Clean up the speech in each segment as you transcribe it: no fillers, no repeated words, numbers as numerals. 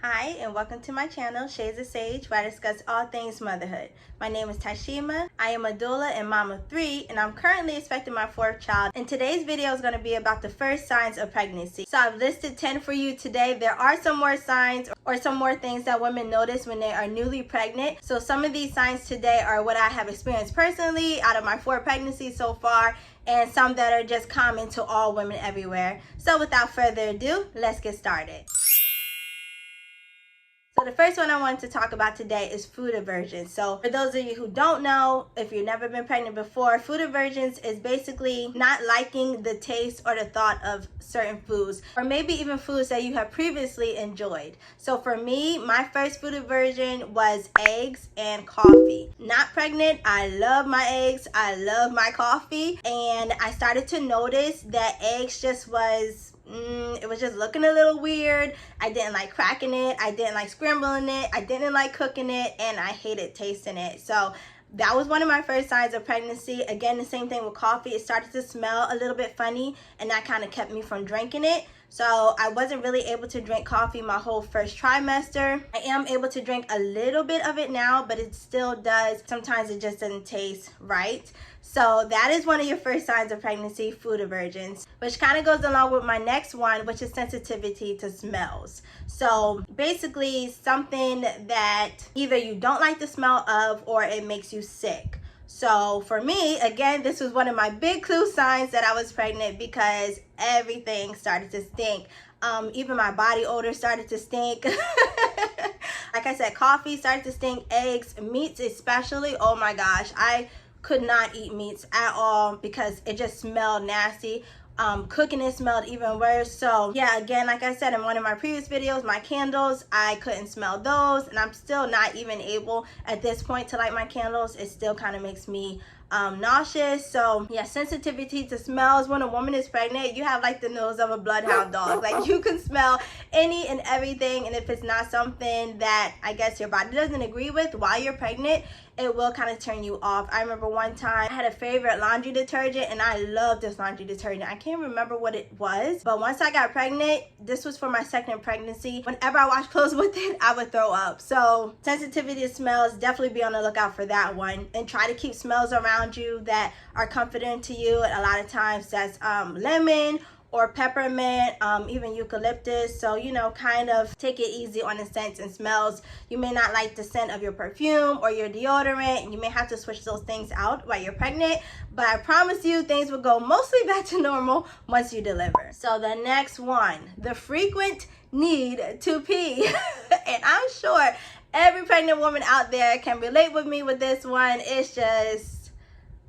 Hi, and welcome to my channel, Shades of Sage, where I discuss all things motherhood. My name is Tashima. I am a doula and mom of 3, and I'm currently expecting my 4th child. And today's video is going to be about the first signs of pregnancy. So I've listed 10 for you today. There are some more signs or some more things that women notice when they are newly pregnant. So some of these signs today are what I have experienced personally out of my 4 pregnancies so far, and some that are just common to all women everywhere. So without further ado, let's get started. So the first one I wanted to talk about today is food aversion. So for those of you who don't know, if you've never been pregnant before, food aversions is basically not liking the taste or the thought of certain foods, or maybe even foods that you have previously enjoyed. So for me, my first food aversion was eggs and coffee. Not pregnant, I love my eggs, I love my coffee, and I started to notice that eggs just was it was just looking a little weird. I didn't like cracking it, I didn't like scrambling it, I didn't like cooking it, and I hated tasting it. So that was one of my first signs of pregnancy. Again, the same thing with coffee. It started to smell a little bit funny, and that kind of kept me from drinking it. So I wasn't really able to drink coffee my whole first trimester. I am able to drink a little bit of it now, but it still does. Sometimes it just doesn't taste right. So that is one of your first signs of pregnancy, food aversions, which kind of goes along with my next one, which is sensitivity to smells. So basically something that either you don't like the smell of or it makes you sick. So for me, again, this was one of my big clue signs that I was pregnant, because everything started to stink. Even my body odor started to stink. Like I said, coffee started to stink, eggs, meats especially. Oh my gosh, I could not eat meats at all because it just smelled nasty. Cooking it smelled even worse. So yeah, again, like I said in one of my previous videos, my candles, I couldn't smell those, and I'm still not even able at this point to light my candles. It still kind of makes me nauseous. So yeah, sensitivity to smells. When a woman is pregnant, you have like the nose of a bloodhound dog. Like you can smell any and everything, and if it's not something that I guess your body doesn't agree with while you're pregnant, it will kind of turn you off. I remember one time I had a favorite laundry detergent, and I loved this laundry detergent. I can't remember what it was, but once I got pregnant, this was for my 2nd pregnancy, whenever I wash clothes with it, I would throw up. So sensitivity to smells, definitely be on the lookout for that one, and try to keep smells around you that are comforting to you. A lot of times that's lemon or peppermint, even eucalyptus. So, you know, kind of take it easy on the scents and smells. You may not like the scent of your perfume or your deodorant, and you may have to switch those things out while you're pregnant, but I promise you things will go mostly back to normal once you deliver. So the next one, the frequent need to pee. And I'm sure every pregnant woman out there can relate with me with this one. It's just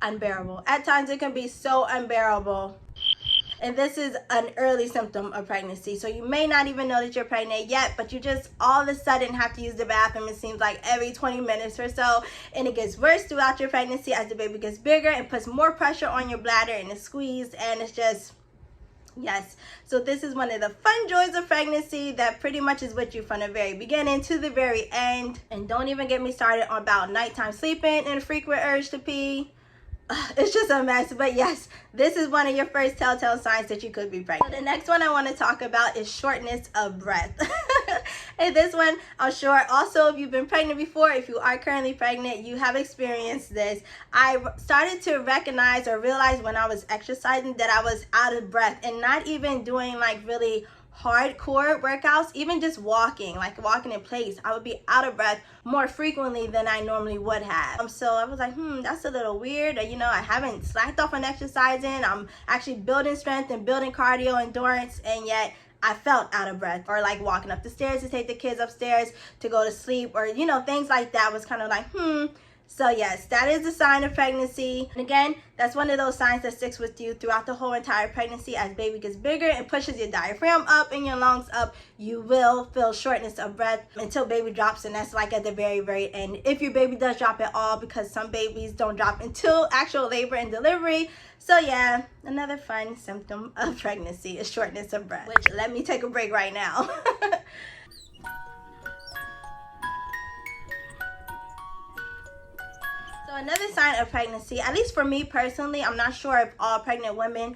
unbearable. At times it can be so unbearable. And this is an early symptom of pregnancy. So you may not even know that you're pregnant yet, but you just all of a sudden have to use the bathroom, it seems like every 20 minutes or so. And it gets worse throughout your pregnancy as the baby gets bigger and puts more pressure on your bladder, and it's squeezed, and it's just, yes. So this is one of the fun joys of pregnancy that pretty much is with you from the very beginning to the very end. And don't even get me started on about nighttime sleeping and frequent urge to pee. It's just a mess. But yes, this is one of your first telltale signs that you could be pregnant. So the next one I want to talk about is shortness of breath. And this one, I'm sure also if you've been pregnant before, if you are currently pregnant, you have experienced this. I started to recognize or realize when I was exercising that I was out of breath, and not even doing like really hardcore workouts, even just walking, like walking in place, I would be out of breath more frequently than I normally would have. So I was like, that's a little weird. You know, I haven't slacked off on exercising. I'm actually building strength and building cardio endurance, and yet I felt out of breath. Or like walking up the stairs to take the kids upstairs to go to sleep, or you know, things like that was kind of like So yes, that is a sign of pregnancy. And again, that's one of those signs that sticks with you throughout the whole entire pregnancy. As baby gets bigger and pushes your diaphragm up and your lungs up, you will feel shortness of breath until baby drops, and that's like at the very, very end. If your baby does drop at all, because some babies don't drop until actual labor and delivery. So yeah, another fun symptom of pregnancy is shortness of breath, which let me take a break right now. So another sign of pregnancy, at least for me personally, I'm not sure if all pregnant women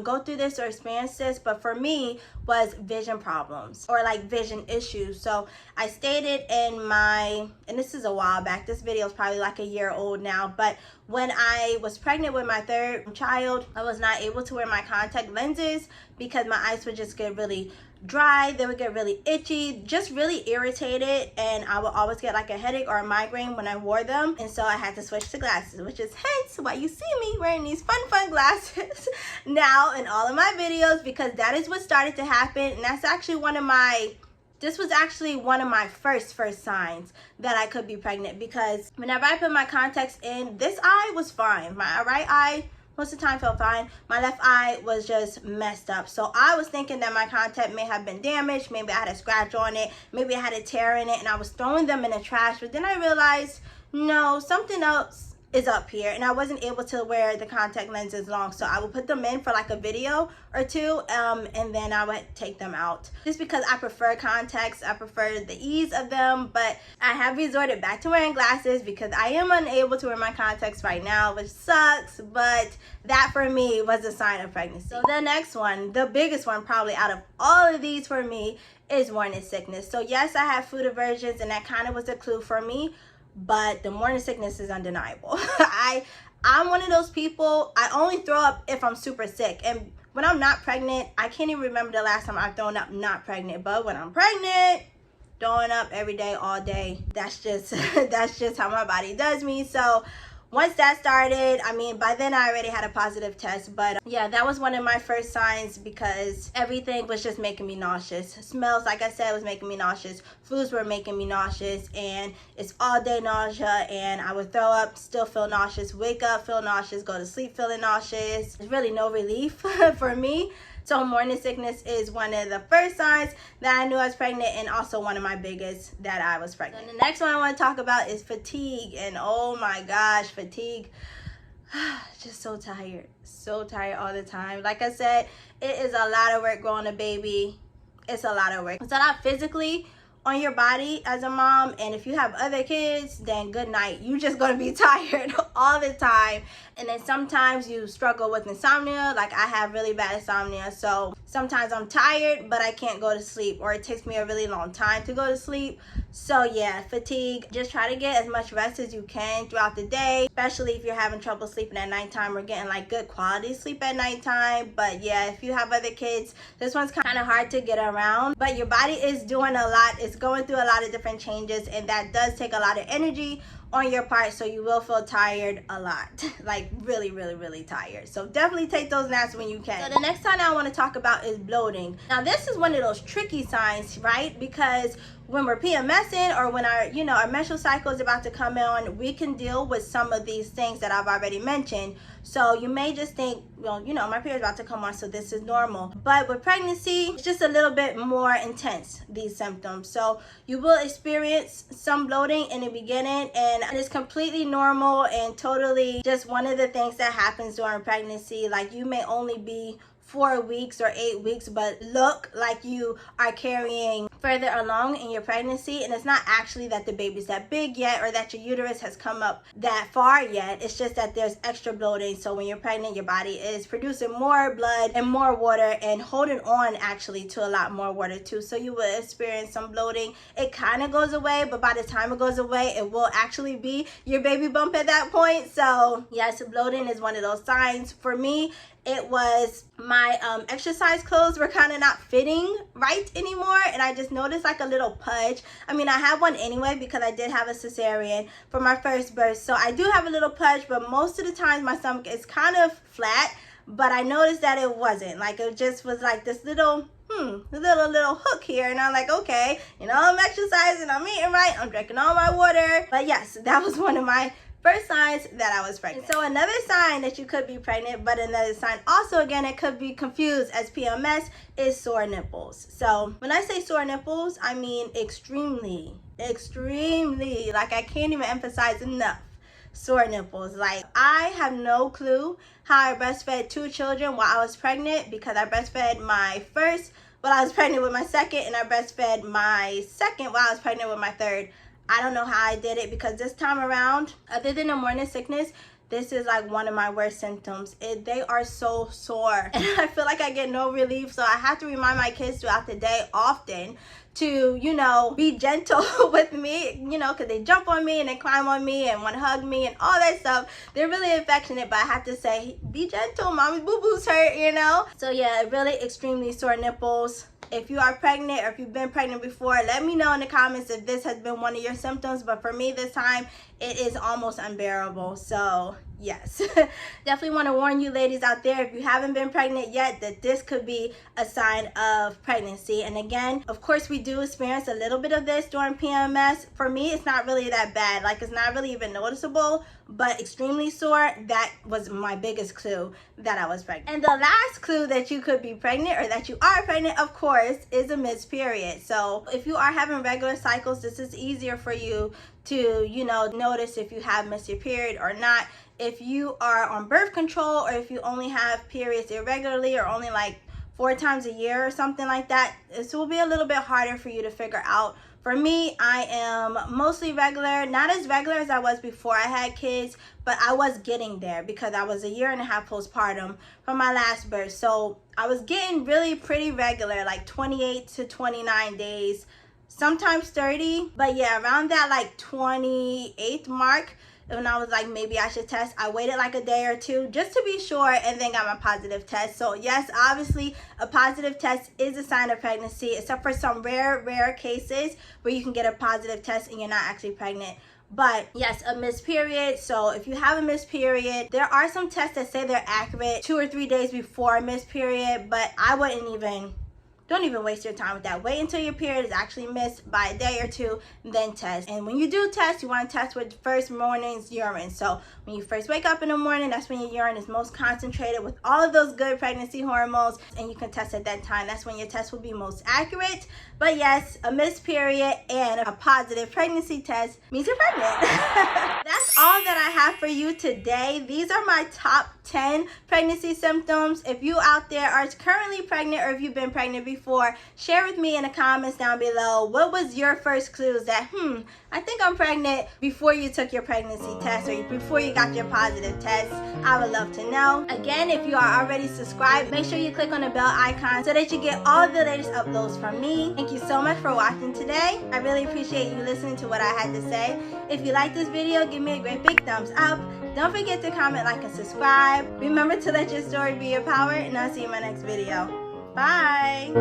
go through this or experience this, but for me was vision problems or like vision issues. So I stated in my, and this is a while back, this video is probably like a year old now, but when I was pregnant with my third child, I was not able to wear my contact lenses because my eyes would just get really dry, they would get really itchy, just really irritated, and I would always get like a headache or a migraine when I wore them. And so I had to switch to glasses, which is hence why you see me wearing these fun glasses now in all of my videos, because that is what started to happen. And that's actually this was actually one of my first signs that I could be pregnant, because whenever I put my contacts in, this eye was fine. My right eye most of the time felt fine. My left eye was just messed up. So I was thinking that my contact may have been damaged. Maybe I had a scratch on it. Maybe I had a tear in it, and I was throwing them in the trash. But then I realized, no, something else is up here, and I wasn't able to wear the contact lenses long. So I would put them in for like a video or two, and then I would take them out, just because I prefer contacts. I prefer the ease of them, but I have resorted back to wearing glasses because I am unable to wear my contacts right now, which sucks, but that for me was a sign of pregnancy. So the next one, the biggest one probably out of all of these for me, is morning sickness. So yes, I have food aversions, and that kind of was a clue for me, but the morning sickness is undeniable. I'm one of those people, I only throw up if I'm super sick. And when I'm not pregnant, I can't even remember the last time I've thrown up not pregnant. But when I'm pregnant, throwing up every day, all day, that's just that's just how my body does me. So once that started, I mean, by then I already had a positive test, but yeah, that was one of my first signs, because everything was just making me nauseous. Smells, like I said, was making me nauseous. Foods were making me nauseous, and it's all day nausea, and I would throw up, still feel nauseous, wake up, feel nauseous, go to sleep feeling nauseous. There's really no relief for me. So morning sickness is one of the first signs that I knew I was pregnant, and also one of my biggest that I was pregnant. And the next one I want to talk about is fatigue. And oh my gosh, fatigue. Just so tired all the time. Like I said, it is a lot of work growing a baby. It's a lot of work. It's a lot physically on your body as a mom, and if you have other kids, then good night. You just gonna be tired all the time. And then sometimes you struggle with insomnia. Like I have really bad insomnia, so sometimes I'm tired but I can't go to sleep, or it takes me a really long time to go to sleep. So yeah, fatigue. Just try to get as much rest as you can throughout the day, especially if you're having trouble sleeping at nighttime or getting like good quality sleep at nighttime. But yeah, if you have other kids, this one's kind of hard to get around, but your body is doing a lot. It's going through a lot of different changes, and that does take a lot of energy on your part, so you will feel tired a lot. Like really tired. So definitely take those naps when you can. So the next sign I want to talk about is bloating. Now this is one of those tricky signs, right? Because when we're PMSing, or when our our menstrual cycle is about to come on, we can deal with some of these things that I've already mentioned. So you may just think, well, my period's about to come on, so this is normal. But with pregnancy, it's just a little bit more intense, these symptoms. So you will experience some bloating in the beginning, and it's completely normal and totally just one of the things that happens during pregnancy. Like you may only be 4 weeks or 8 weeks, but look like you are carrying further along in your pregnancy, and it's not actually that the baby's that big yet, or that your uterus has come up that far yet. It's just that there's extra bloating. So when you're pregnant, your body is producing more blood and more water, and holding on actually to a lot more water too. So you will experience some bloating. It kind of goes away, but by the time it goes away, it will actually be your baby bump at that point. So yes, bloating is one of those signs. For me, it was my exercise clothes were kind of not fitting right anymore, and I just noticed like a little pudge. I mean, I have one anyway because I did have a cesarean for my first birth, so I do have a little pudge, but most of the times my stomach is kind of flat. But I noticed that it wasn't. Like it just was like this little little hook here, and I'm like, okay, I'm exercising, I'm eating right, I'm drinking all my water. But yes, that was one of my first signs that I was pregnant. So another sign that you could be pregnant, but another sign also, again, it could be confused as PMS, is sore nipples. So when I say sore nipples, I mean extremely, like I can't even emphasize enough, sore nipples. Like I have no clue how I breastfed 2 children while I was pregnant, because I breastfed my first while I was pregnant with my second, and I breastfed my second while I was pregnant with my third. I don't know how I did it, because this time around, other than the morning sickness, this is like one of my worst symptoms. They are so sore and I feel like I get no relief. So I have to remind my kids throughout the day often to, you know, be gentle with me, you know, because they jump on me and they climb on me and want to hug me and all that stuff. They're really affectionate, but I have to say, be gentle, mommy's boo-boos hurt, you know. So yeah, really extremely sore nipples. If you are pregnant or if you've been pregnant before, let me know in the comments if this has been one of your symptoms. But for me this time, it is almost unbearable. So yes, definitely want to warn you ladies out there, if you haven't been pregnant yet, that this could be a sign of pregnancy. And again, of course, we do experience a little bit of this during PMS. For me, it's not really that bad. Like, it's not really even noticeable, but extremely sore, that was my biggest clue that I was pregnant. And the last clue that you could be pregnant, or that you are pregnant, of course, is a missed period. So if you are having regular cycles, this is easier for you to, you know, notice if you have missed your period or not. If you are on birth control, or if you only have periods irregularly, or only like 4 times a year or something like that, this will be a little bit harder for you to figure out. For me, I am mostly regular, not as regular as I was before I had kids, but I was getting there because I was 1.5 years postpartum from my last birth. So I was getting really pretty regular, like 28 to 29 days, sometimes 30. But yeah, around that like 28th mark, when I was like, maybe I should test, I waited like a day or two just to be sure, and then got my positive test. So yes, obviously a positive test is a sign of pregnancy, except for some rare cases where you can get a positive test and you're not actually pregnant. But yes, a missed period. So if you have a missed period, there are some tests that say they're accurate 2 or 3 days before a missed period, but I wouldn't even, don't even waste your time with that. Wait until your period is actually missed by a day or two, then test. And when you do test, you want to test with first morning's urine. So when you first wake up in the morning, that's when your urine is most concentrated with all of those good pregnancy hormones, and you can test at that time. That's when your test will be most accurate. But yes, a missed period and a positive pregnancy test means you're pregnant. That's all that I have for you today. These are my top 10 pregnancy symptoms. If you out there are currently pregnant, or if you've been pregnant before, share with me in the comments down below, what was your first clues that, I think I'm pregnant, before you took your pregnancy test or before you got your positive test. I would love to know. Again, if you are already subscribed, make sure you click on the bell icon so that you get all the latest uploads from me. Thank you so much for watching today. I really appreciate you listening to what I had to say. If you like this video, give me a great big thumbs up. Don't forget to comment, like, and subscribe. Remember to let your story be your power, and I'll see you in my next video. Bye.